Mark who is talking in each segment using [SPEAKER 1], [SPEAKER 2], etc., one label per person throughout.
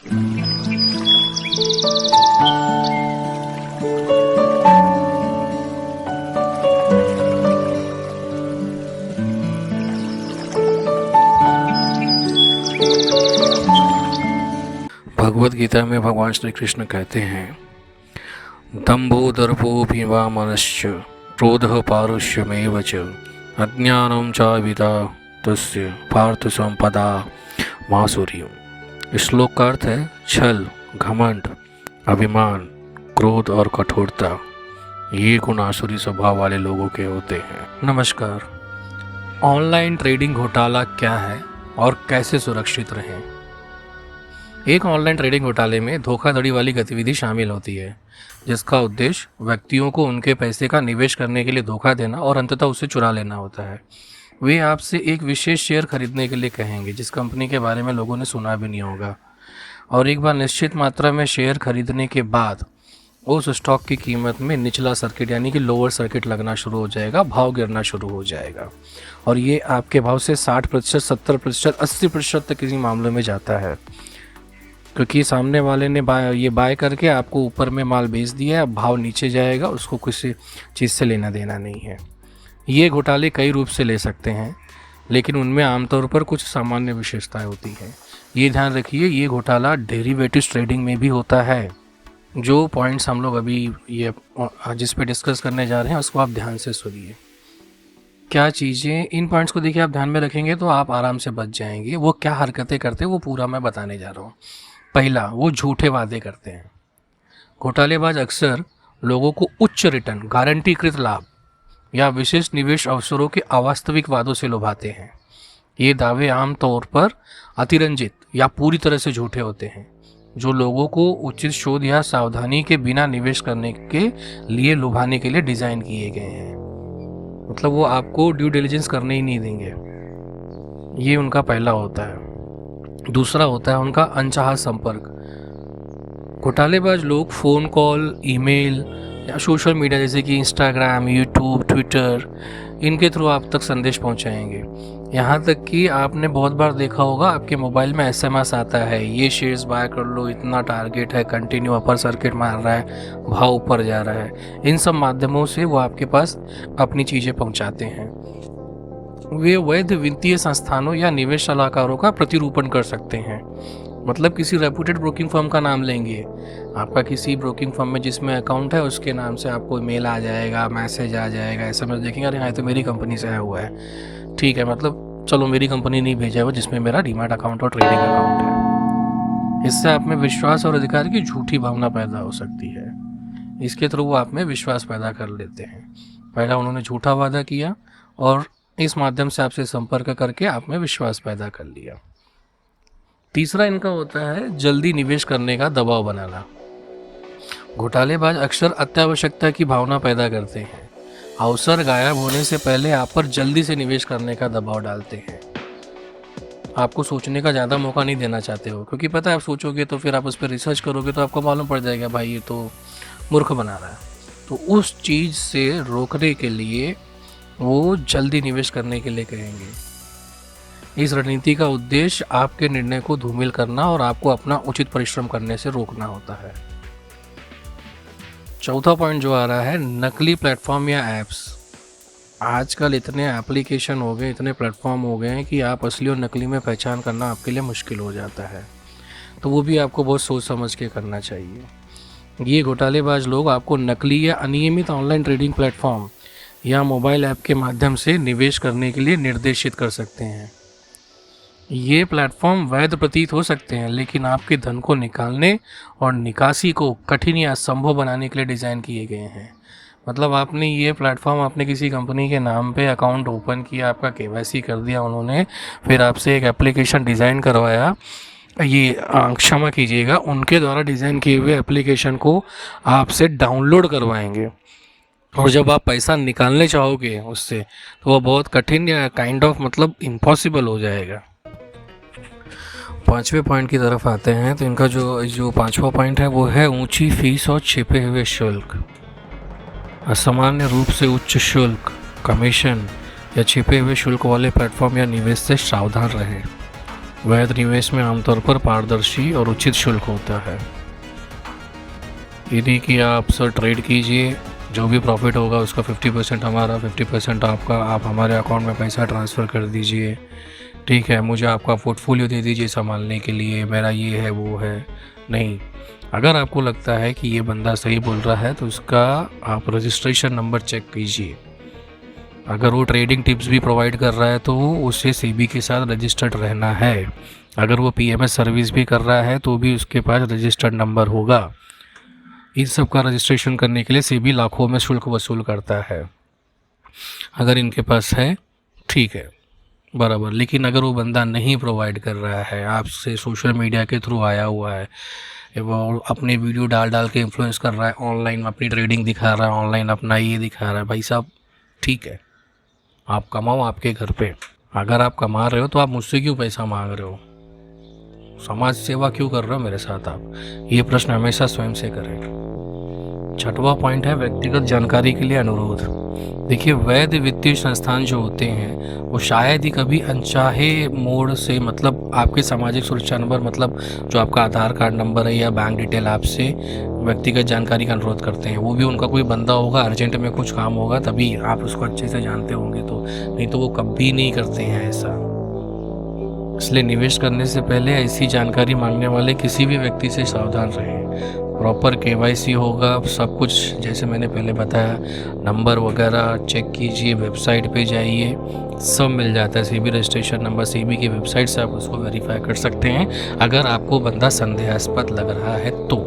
[SPEAKER 1] भगवद गीता में भगवान श्री कृष्ण कहते हैं, दम्भो दर्पोऽभिमानश्च क्रोधः पारुष्यमेव च अज्ञानं चाभिधा तस्य पार्थ संपदा मासुरीम्। इस श्लोक का अर्थ है छल, घमंड, अभिमान, क्रोध और कठोरता, ये गुण आसुरी स्वभाव वाले लोगों के होते हैं। नमस्कार। ऑनलाइन ट्रेडिंग घोटाला क्या है और कैसे सुरक्षित रहें? एक ऑनलाइन ट्रेडिंग घोटाले में धोखाधड़ी वाली गतिविधि शामिल होती है, जिसका उद्देश्य व्यक्तियों को उनके पैसे का निवेश करने के लिए धोखा देना और अंततः उसे चुरा लेना होता है। वे आपसे एक विशेष शेयर खरीदने के लिए कहेंगे जिस कंपनी के बारे में लोगों ने सुना भी नहीं होगा, और एक बार निश्चित मात्रा में शेयर खरीदने के बाद उस स्टॉक की कीमत में निचला सर्किट यानी कि लोअर सर्किट लगना शुरू हो जाएगा, भाव गिरना शुरू हो जाएगा और ये आपके भाव से 60%, 70%, 80% तक किसी मामलों में जाता है, क्योंकि सामने वाले ने बाय करके आपको ऊपर में माल बेच दिया है। अब भाव नीचे जाएगा, उसको किसी चीज़ से लेना देना नहीं है। ये घोटाले कई रूप से ले सकते हैं, लेकिन उनमें आमतौर पर कुछ सामान्य विशेषताएं होती हैं। ये ध्यान रखिए, ये घोटाला डेरिवेटिव्स ट्रेडिंग में भी होता है। जो पॉइंट्स हम लोग अभी ये जिस पे डिस्कस करने जा रहे हैं उसको आप ध्यान से सुनिए। क्या चीज़ें, इन पॉइंट्स को देखिए, आप ध्यान में रखेंगे तो आप आराम से बच जाएंगे। वो क्या हरकतें करते हैं वो पूरा मैं बताने जा रहा हूँ। पहला, वो झूठे वादे करते हैं। घोटालेबाज अक्सर लोगों को उच्च रिटर्न, गारंटीकृत लाभ या विशेष निवेश अवसरों के अवास्तविक वादों से लुभाते हैं। ये दावे आमतौर पर अतिरंजित या पूरी तरह से झूठे होते हैं, जो लोगों को उचित शोध या सावधानी के बिना निवेश करने के लिए लुभाने के लिए डिज़ाइन किए गए हैं। मतलब वो आपको ड्यू डिलिजेंस करने ही नहीं देंगे। ये उनका पहला होता है। दूसरा होता है उनका अनचाहा संपर्क। घोटालेबाज लोग फ़ोन कॉल, ईमेल या सोशल मीडिया जैसे कि इंस्टाग्राम, यूट्यूब, ट्विटर, इनके थ्रू आप तक संदेश पहुंचाएंगे। यहाँ तक कि आपने बहुत बार देखा होगा आपके मोबाइल में SMS आता है, ये शेयर्स बाय कर लो, इतना टारगेट है, कंटिन्यू अपर सर्किट मार रहा है, भाव ऊपर जा रहा है। इन सब माध्यमों से वो आपके पास अपनी चीज़ें पहुँचाते हैं। वे वैध वित्तीय संस्थानों या निवेश सलाहकारों का प्रतिरूपण कर सकते हैं। मतलब किसी रेप्यूटेड ब्रोकिंग फर्म का नाम लेंगे, आपका किसी ब्रोकिंग फर्म में जिसमें अकाउंट है उसके नाम से आपको मेल आ जाएगा, मैसेज आ जाएगा, SMS देखेंगे, अरे हाँ तो मेरी कंपनी से आया हुआ है, ठीक है, मतलब चलो मेरी कंपनी नहीं भेजा हुआ जिसमें मेरा डीमैट अकाउंट और ट्रेडिंग अकाउंट है। इससे आप में विश्वास और अधिकार की झूठी भावना पैदा हो सकती है। इसके थ्रू वो आप में विश्वास पैदा कर लेते हैं। पहला उन्होंने झूठा वादा किया और इस माध्यम से आपसे संपर्क करके आप में विश्वास पैदा कर लिया। तीसरा इनका होता है जल्दी निवेश करने का दबाव बनाना। घोटालेबाज अक्सर अत्यावश्यकता की भावना पैदा करते हैं। अवसर गायब होने से पहले आप पर जल्दी से निवेश करने का दबाव डालते हैं। आपको सोचने का ज़्यादा मौका नहीं देना चाहते हो, क्योंकि पता है आप सोचोगे तो फिर आप उस पर रिसर्च करोगे तो आपको मालूम पड़ जाएगा भाई ये तो मूर्ख बना रहा है। तो उस चीज़ से रोकने के लिए वो जल्दी निवेश करने के लिए कहेंगे। इस रणनीति का उद्देश्य आपके निर्णय को धूमिल करना और आपको अपना उचित परिश्रम करने से रोकना होता है। चौथा पॉइंट जो आ रहा है, नकली प्लेटफॉर्म या ऐप्स। आजकल इतने एप्लीकेशन हो गए, इतने प्लेटफॉर्म हो गए हैं कि आप असली और नकली में पहचान करना आपके लिए मुश्किल हो जाता है। तो वो भी आपको बहुत सोच समझ के करना चाहिए। ये घोटालेबाज लोग आपको नकली या अनियमित ऑनलाइन ट्रेडिंग प्लेटफॉर्म या मोबाइल ऐप के माध्यम से निवेश करने के लिए निर्देशित कर सकते हैं। ये प्लेटफॉर्म वैध प्रतीत हो सकते हैं, लेकिन आपके धन को निकालने और निकासी को कठिन या असंभव बनाने के लिए डिज़ाइन किए गए हैं। मतलब आपने ये प्लेटफॉर्म, आपने किसी कंपनी के नाम पे अकाउंट ओपन किया, आपका KYC कर दिया उन्होंने, फिर आपसे एक एप्लीकेशन डिज़ाइन करवाया। ये क्षमा कीजिएगा, उनके द्वारा डिज़ाइन किए हुए एप्लीकेशन को आपसे डाउनलोड करवाएंगे और जब आप पैसा निकालने चाहोगे उससे तो वो बहुत कठिन या काइंड ऑफ मतलब इम्पॉसिबल हो जाएगा। पांचवें पॉइंट की तरफ आते हैं तो इनका जो पांचवा पॉइंट है वो है ऊंची फीस और छिपे हुए शुल्क। असामान्य रूप से उच्च शुल्क, कमीशन या छिपे हुए शुल्क वाले प्लेटफॉर्म या निवेश से सावधान रहें। वैध निवेश में आमतौर पर पारदर्शी और उचित शुल्क होता है। यदि कि आप सर ट्रेड कीजिए, जो भी प्रॉफिट होगा उसका 50% हमारा, 50% आपका, आप हमारे अकाउंट में पैसा ट्रांसफ़र कर दीजिए, ठीक है, मुझे आपका पोर्टफोलियो दे दीजिए संभालने के लिए, मेरा ये है वो है। नहीं, अगर आपको लगता है कि ये बंदा सही बोल रहा है तो उसका आप रजिस्ट्रेशन नंबर चेक कीजिए। अगर वो ट्रेडिंग टिप्स भी प्रोवाइड कर रहा है तो उसे सेबी के साथ रजिस्टर्ड रहना है। अगर वो पीएमएस सर्विस भी कर रहा है तो भी उसके पास रजिस्टर्ड नंबर होगा। इन सब का रजिस्ट्रेशन करने के लिए सेबी लाखों में शुल्क वसूल करता है। अगर इनके पास है ठीक है, बराबर, लेकिन अगर वो बंदा नहीं प्रोवाइड कर रहा है, आपसे सोशल मीडिया के थ्रू आया हुआ है, वो अपने वीडियो डाल डाल के इन्फ्लुएंस कर रहा है, ऑनलाइन अपनी ट्रेडिंग दिखा रहा है, ऑनलाइन अपना ये दिखा रहा है, भाई साहब ठीक है, आप कमाओ आपके घर पे। अगर आप कमा रहे हो तो आप मुझसे क्यों पैसा मांग रहे हो? समाज सेवा क्यों कर रहे हो मेरे साथ आप? ये प्रश्न हमेशा स्वयं से करें। छठवां पॉइंट है व्यक्तिगत जानकारी के लिए अनुरोध। देखिए, वैध वित्तीय संस्थान जो होते हैं वो शायद ही कभी अनचाहे मोड़ से, मतलब आपके सामाजिक सुरक्षा नंबर, मतलब जो आपका आधार कार्ड नंबर है या बैंक डिटेल, आपसे व्यक्तिगत जानकारी का अनुरोध करते हैं। वो भी उनका कोई बंदा होगा, अर्जेंट में कुछ काम होगा तभी आप उसको अच्छे से जानते होंगे, तो नहीं तो वो कभी नहीं करते हैं ऐसा। इसलिए निवेश करने से पहले ऐसी जानकारी मांगने वाले किसी भी व्यक्ति से सावधान रहें। प्रॉपर केवाईसी होगा, सब कुछ जैसे मैंने पहले बताया, नंबर वगैरह चेक कीजिए, वेबसाइट पे जाइए, सब मिल जाता है। सीबी रजिस्ट्रेशन नंबर, सीबी की वेबसाइट से आप उसको वेरीफाई कर सकते हैं अगर आपको बंदा संदेहास्पद लग रहा है तो।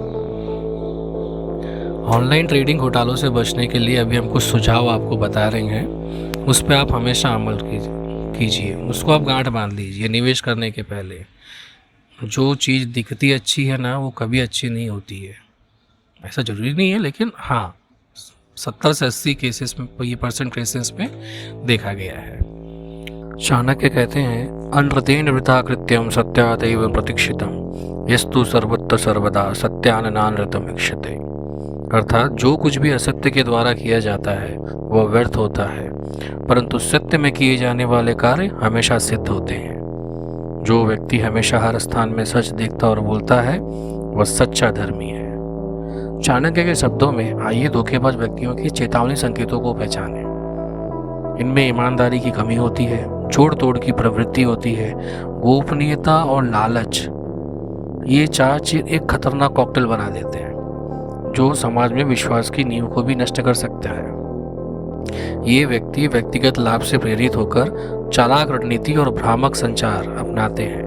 [SPEAKER 1] ऑनलाइन ट्रेडिंग घोटालों से बचने के लिए अभी हम कुछ सुझाव आपको बता रहे हैं, उस पर आप हमेशा अमल कीजिए, उसको आप गांठ बांध लीजिए। निवेश करने के पहले जो चीज़ दिखती अच्छी है ना, वो कभी अच्छी नहीं होती है। ऐसा ज़रूरी नहीं है, लेकिन हाँ 70 से 80 केसेस में, ये % केसेस में देखा गया है। चाणक्य कहते हैं, अनृतेन वृथा कृत्यम सत्यादेव प्रतीक्षितम यस्तु सर्वत्र सर्वदा सत्याननानृतम इक्षते। अर्थात जो कुछ भी असत्य के द्वारा किया जाता है वह व्यर्थ होता है, परंतु सत्य में किए जाने वाले कार्य हमेशा सिद्ध होते हैं। जो व्यक्ति हमेशा हर स्थान में सच देखता और बोलता है वह सच्चा धर्मी है। चाणक्य के शब्दों में, आइए धोखेबाज व्यक्तियों के चेतावनी संकेतों को पहचानें। इनमें ईमानदारी की कमी होती है, जोड़ तोड़ की प्रवृत्ति होती है, गोपनीयता और लालच, ये चार चीज एक खतरनाक कॉकटेल बना देते हैं जो समाज में विश्वास की नींव को भी नष्ट कर सकता है। ये व्यक्ति व्यक्तिगत लाभ से प्रेरित होकर चालाक रणनीति और भ्रामक संचार अपनाते हैं।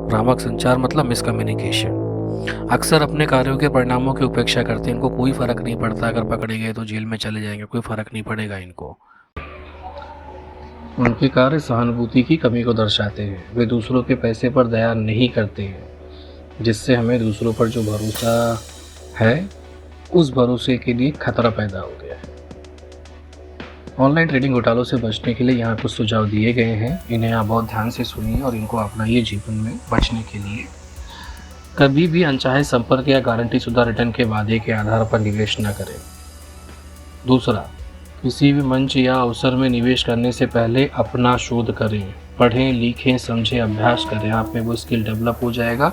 [SPEAKER 1] भ्रामक संचार मतलब मिसकम्युनिकेशन। अक्सर अपने कार्यों के परिणामों की उपेक्षा करते हैं, इनको कोई फर्क नहीं पड़ता, अगर पकड़े गए तो जेल में चले जाएंगे, कोई फर्क नहीं पड़ेगा इनको। उनके कार्य सहानुभूति की कमी को दर्शाते हैं। वे दूसरों के पैसे पर दया नहीं करते हैं, जिससे हमें दूसरों पर जो भरोसा है उस भरोसे के लिए खतरा पैदा हो गया है। ऑनलाइन ट्रेडिंग घोटालों से बचने के लिए यहाँ कुछ सुझाव दिए गए हैं, इन्हें आप बहुत ध्यान से सुनिए और इनको अपनाइए जीवन में बचने के लिए। कभी भी अनचाहे संपर्क या गारंटी शुदा रिटर्न के वादे के आधार पर निवेश न करें। दूसरा, किसी भी मंच या अवसर में निवेश करने से पहले अपना शोध करें, पढ़ें, लिखें, समझें, अभ्यास करें। आप में वो स्किल डेवलप हो जाएगा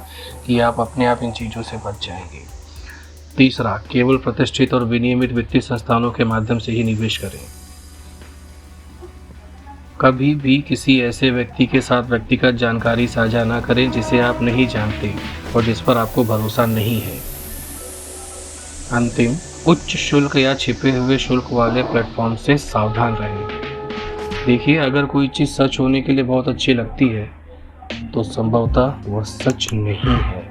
[SPEAKER 1] कि आप अपने आप इन चीज़ों से बच जाएंगे। तीसरा, केवल प्रतिष्ठित और विनियमित वित्तीय संस्थानों के माध्यम से ही निवेश करें। कभी भी किसी ऐसे व्यक्ति के साथ व्यक्तिगत जानकारी साझा न करें जिसे आप नहीं जानते और जिस पर आपको भरोसा नहीं है। अंतिम, उच्च शुल्क या छिपे हुए शुल्क वाले प्लेटफॉर्म से सावधान रहें। देखिए, अगर कोई चीज़ सच होने के लिए बहुत अच्छी लगती है तो संभवतः वह सच नहीं है।